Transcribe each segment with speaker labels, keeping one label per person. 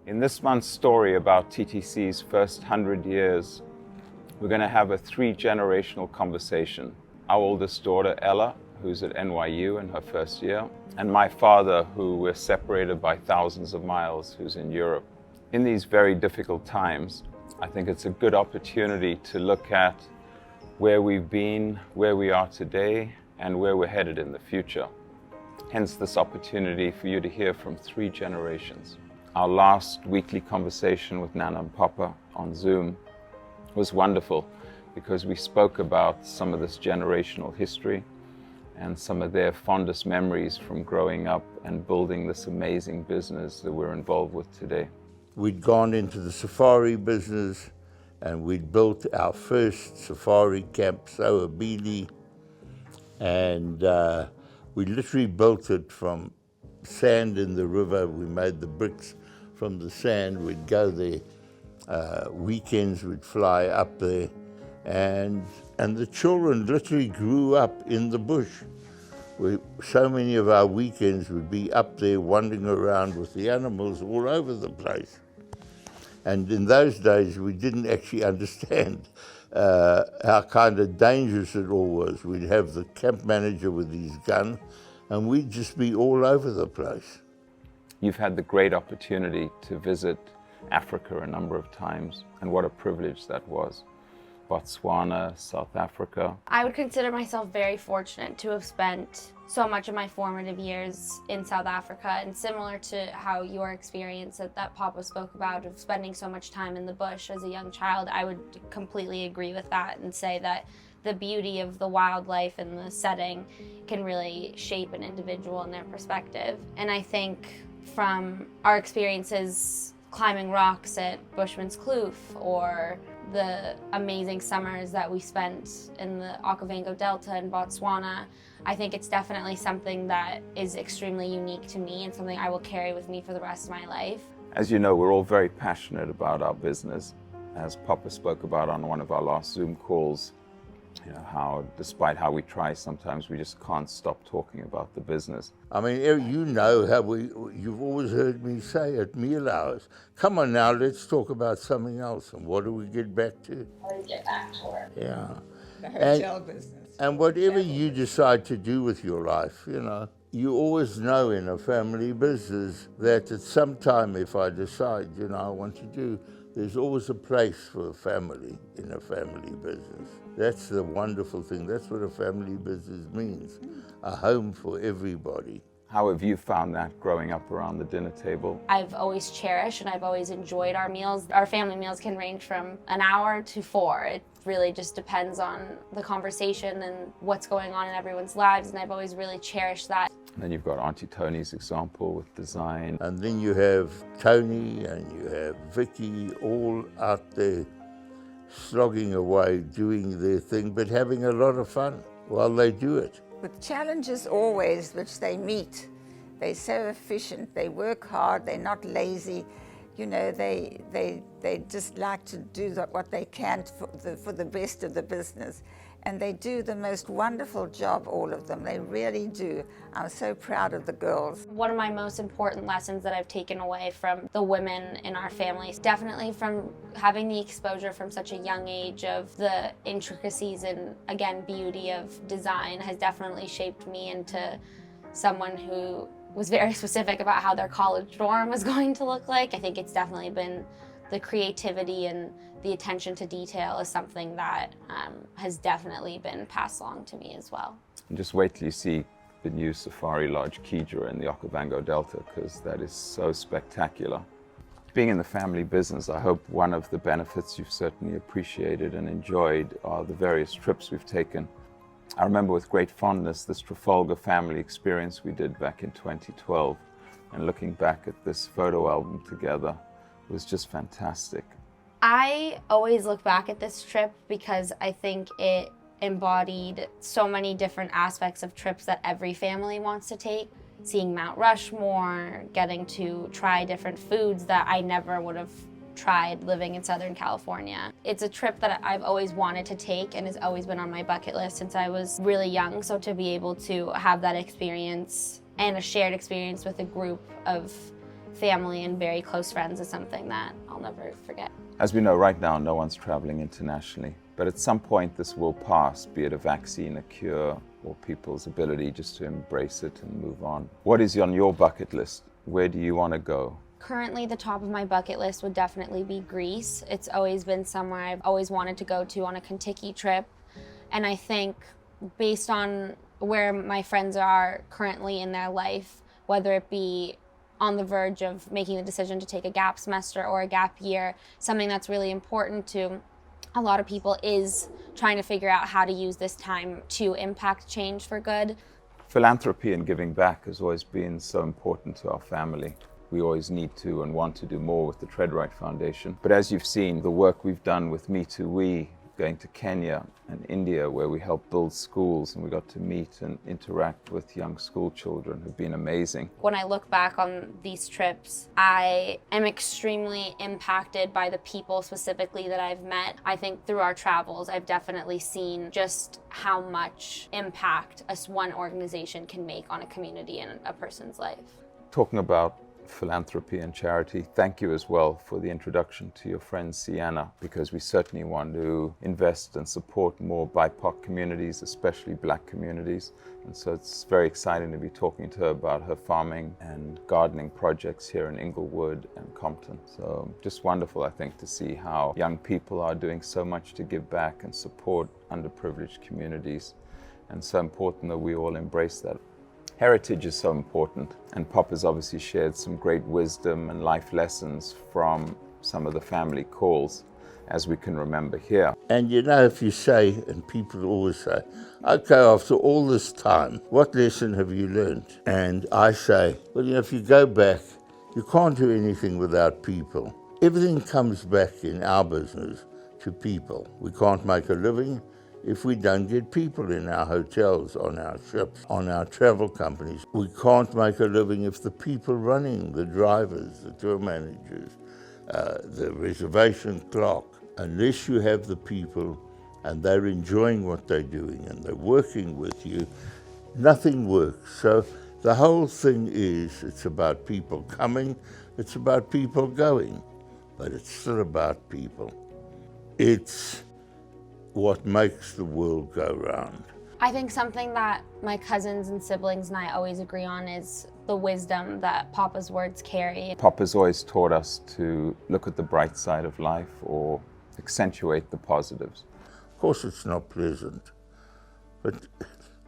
Speaker 1: In this month's story about TTC's first 100 years, we're going to have a 3-generational conversation. Our oldest daughter, Ella, who's at NYU in her first year, and my father, who we're separated by thousands of miles, who's in Europe. In these very difficult times, I think it's a good opportunity to look at where we've been, where we are today, and where we're headed in the future. Hence this opportunity for you to hear from 3 generations. Our last weekly conversation with Nana and Papa on Zoom was wonderful because we spoke about some of this generational history and some of their fondest memories from growing up and building this amazing business that we're involved with today.
Speaker 2: We'd gone into the safari business and we'd built our first safari camp, Soabili, and we literally built it from sand in the river. We made the bricks from the sand. We'd go there. Weekends we'd fly up there. And the children literally grew up in the bush. So many of our weekends would be up there wandering around with the animals all over the place. And in those days, we didn't actually understand how kind of dangerous it all was. We'd have the camp manager with his gun, and we'd just be all over the place.
Speaker 1: You've had the great opportunity to visit Africa a number of times, and what a privilege that was. Botswana, South Africa.
Speaker 3: I would consider myself very fortunate to have spent so much of my formative years in South Africa, and similar to how your experience that Papa spoke about of spending so much time in the bush as a young child, I would completely agree with that and say that the beauty of the wildlife and the setting can really shape an individual and their perspective. And I think from our experiences climbing rocks at Bushman's Kloof, or the amazing summers that we spent in the Okavango Delta in Botswana, I think it's definitely something that is extremely unique to me and something I will carry with me for the rest of my life.
Speaker 1: As you know, we're all very passionate about our business. As Papa spoke about on one of our last Zoom calls, you know, how despite how we try, sometimes we just can't stop talking about the business.
Speaker 2: I mean, you know how you've always heard me say at meal hours, come on now, let's talk about something else. And what do we get back to?
Speaker 4: How do we get back to work?
Speaker 2: Yeah.
Speaker 4: The hotel business.
Speaker 2: And whatever you decide to do with your life, you know, you always know in a family business that at some time if I decide, you know, I want to do, there's always a place for a family in a family business. That's the wonderful thing. That's what a family business means, a home for everybody.
Speaker 1: How have you found that growing up around the dinner table?
Speaker 3: I've always cherished and I've always enjoyed our meals. Our family meals can range from an hour to 4. It really just depends on the conversation and what's going on in everyone's lives, and I've always really cherished that.
Speaker 1: And then you've got Auntie Tony's example with design.
Speaker 2: And then you have Tony and you have Vicky all out there slogging away, doing their thing, but having a lot of fun while they do it.
Speaker 4: With challenges always, which they meet, they're so efficient, they work hard, they're not lazy. You know, they just like to do what they can for the best of the business. And they do the most wonderful job, all of them. They really do. I'm so proud of the girls.
Speaker 3: One of my most important lessons that I've taken away from the women in our family, definitely from having the exposure from such a young age of the intricacies and, again, beauty of design, has definitely shaped me into someone who was very specific about how their college dorm was going to look like. I think it's definitely been the creativity and the attention to detail is something that has definitely been passed along to me as well.
Speaker 1: And just wait till you see the new Safari Lodge Kidra in the Okavango Delta, because that is so spectacular. Being in the family business, I hope one of the benefits you've certainly appreciated and enjoyed are the various trips we've taken. I remember with great fondness this Trafalgar family experience we did back in 2012, and looking back at this photo album together was just fantastic.
Speaker 3: I always look back at this trip because I think it embodied so many different aspects of trips that every family wants to take. Seeing Mount Rushmore, getting to try different foods that I never would have tried living in Southern California. It's a trip that I've always wanted to take and has always been on my bucket list since I was really young. So to be able to have that experience and a shared experience with a group of family and very close friends is something that I'll never forget.
Speaker 1: As we know right now, no one's traveling internationally, but at some point this will pass, be it a vaccine, a cure, or people's ability just to embrace it and move on. What is on your bucket list? Where do you want to go?
Speaker 3: Currently, the top of my bucket list would definitely be Greece. It's always been somewhere I've always wanted to go to on a Kentucky trip. And I think based on where my friends are currently in their life, whether it be on the verge of making the decision to take a gap semester or a gap year, something that's really important to a lot of people is trying to figure out how to use this time to impact change for good.
Speaker 1: Philanthropy and giving back has always been so important to our family. We always need to and want to do more with the Treadright Foundation. But as you've seen, the work we've done with Me Too We, going to Kenya and India, where we help build schools and we got to meet and interact with young school children, have been amazing.
Speaker 3: When I look back on these trips, I am extremely impacted by the people specifically that I've met. I think through our travels, I've definitely seen just how much impact one organization can make on a community and a person's life.
Speaker 1: Talking about philanthropy and charity, thank you as well for the introduction to your friend Sienna, because we certainly want to invest and support more BIPOC communities, especially Black communities. And so it's very exciting to be talking to her about her farming and gardening projects here in Inglewood and Compton. So just wonderful, I think, to see how young people are doing so much to give back and support underprivileged communities. And so important that we all embrace that. Heritage is so important, and Pop has obviously shared some great wisdom and life lessons from some of the family calls, as we can remember here.
Speaker 2: And you know, if you say, and people always say, okay, after all this time, what lesson have you learned? And I say, well, you know, if you go back, you can't do anything without people. Everything comes back in our business to people. We can't make a living if we don't get people in our hotels, on our ships, on our travel companies. We can't make a living if the people running, the drivers, the tour managers, the reservation clerk, unless you have the people and they're enjoying what they're doing and they're working with you, nothing works. So the whole thing is, it's about people coming, it's about people going, but it's still about people. It's what makes the world go round.
Speaker 3: I think something that my cousins and siblings and I always agree on is the wisdom that Papa's words carry.
Speaker 1: Papa's always taught us to look at the bright side of life or accentuate the positives.
Speaker 2: Of course it's not pleasant, but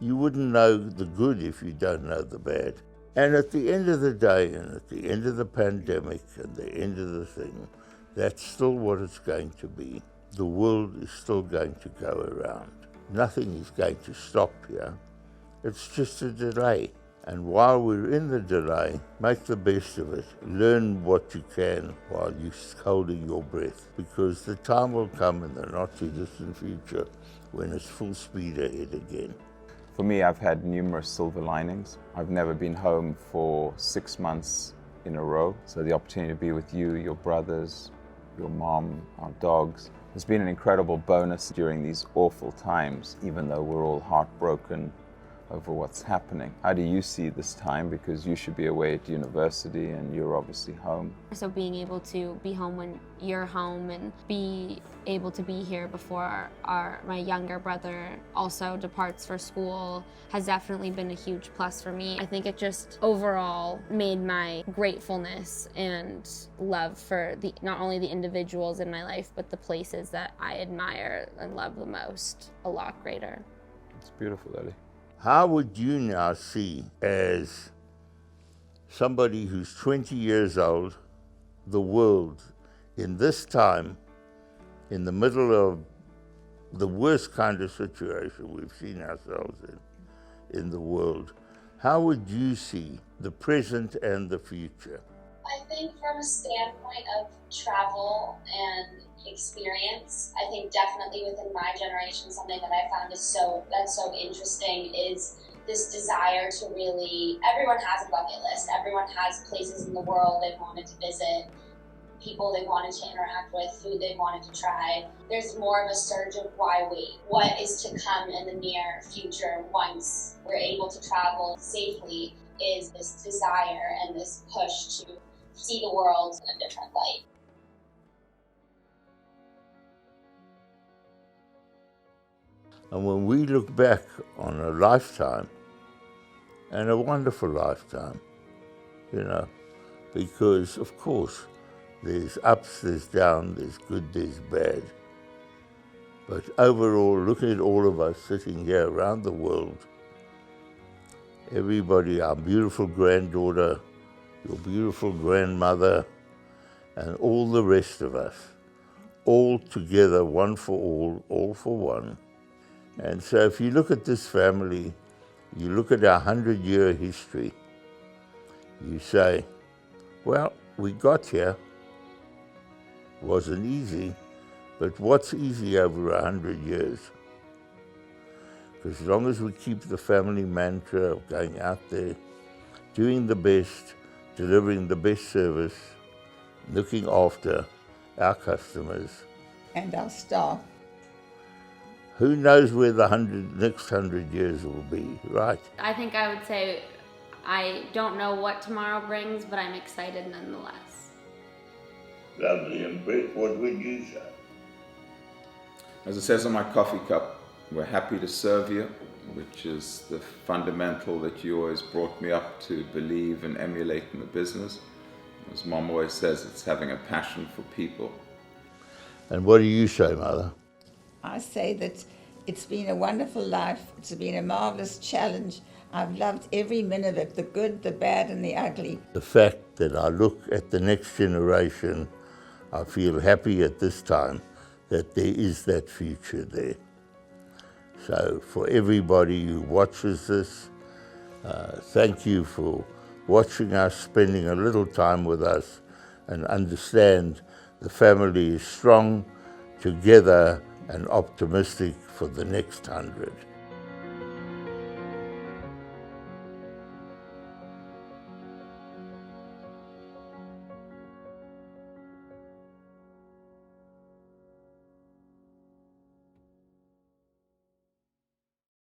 Speaker 2: you wouldn't know the good if you don't know the bad. And at the end of the day, and at the end of the pandemic and the end of the thing, that's still what it's going to be. The world is still going to go around. Nothing is going to stop here. It's just a delay. And while we're in the delay, make the best of it. Learn what you can while you're holding your breath, because the time will come in the not too distant future when it's full speed ahead again.
Speaker 1: For me, I've had numerous silver linings. I've never been home for 6 months in a row. So the opportunity to be with you, your brothers, your mom, our dogs, has been an incredible bonus during these awful times, even though we're all heartbroken over what's happening. How do you see this time? Because you should be away at university and you're obviously home.
Speaker 3: So being able to be home when you're home and be able to be here before my younger brother also departs for school has definitely been a huge plus for me. I think it just overall made my gratefulness and love for not only the individuals in my life, but the places that I admire and love the most a lot greater.
Speaker 1: It's beautiful, Ellie.
Speaker 2: How would you now see, as somebody who's 20 years old, the world in this time, in the middle of the worst kind of situation we've seen ourselves in the world, how would you see the present and the future?
Speaker 5: I think from a standpoint of travel and experience, I think definitely within my generation, something that I found that's so interesting is this desire to really, everyone has a bucket list. Everyone has places in the world they've wanted to visit, people they wanted to interact with, food they wanted to try. There's more of a surge of why wait? What is to come in the near future once we're able to travel safely is this desire and this push to see the world in a different light.
Speaker 2: And when we look back on a lifetime, and a wonderful lifetime, you know, because of course there's ups, there's downs, there's good, there's bad. But overall, looking at all of us sitting here around the world, everybody, our beautiful granddaughter, your beautiful grandmother, and all the rest of us, all together, one for all for one. And so if you look at this family, you look at our 100-year history, you say, well, we got here. Wasn't easy, but what's easy over 100 years? Because as long as we keep the family mantra of going out there, doing the best, delivering the best service, looking after our customers.
Speaker 4: And our staff.
Speaker 2: Who knows where the next 100 years will be, right?
Speaker 3: I think I would say I don't know what tomorrow brings, but I'm excited nonetheless.
Speaker 2: Lovely. And Brett, what would you say?
Speaker 1: As it says on my coffee cup, we're happy to serve you, which is the fundamental that you always brought me up to believe and emulate in the business. As Mom always says, it's having a passion for people.
Speaker 2: And what do you say, Mother?
Speaker 4: I say that it's been a wonderful life. It's been a marvelous challenge. I've loved every minute of it, the good, the bad, and the ugly.
Speaker 2: The fact that I look at the next generation, I feel happy at this time that there is that future there. So for everybody who watches this, thank you for watching us, spending a little time with us, and understand the family is strong, together, and optimistic for the next 100.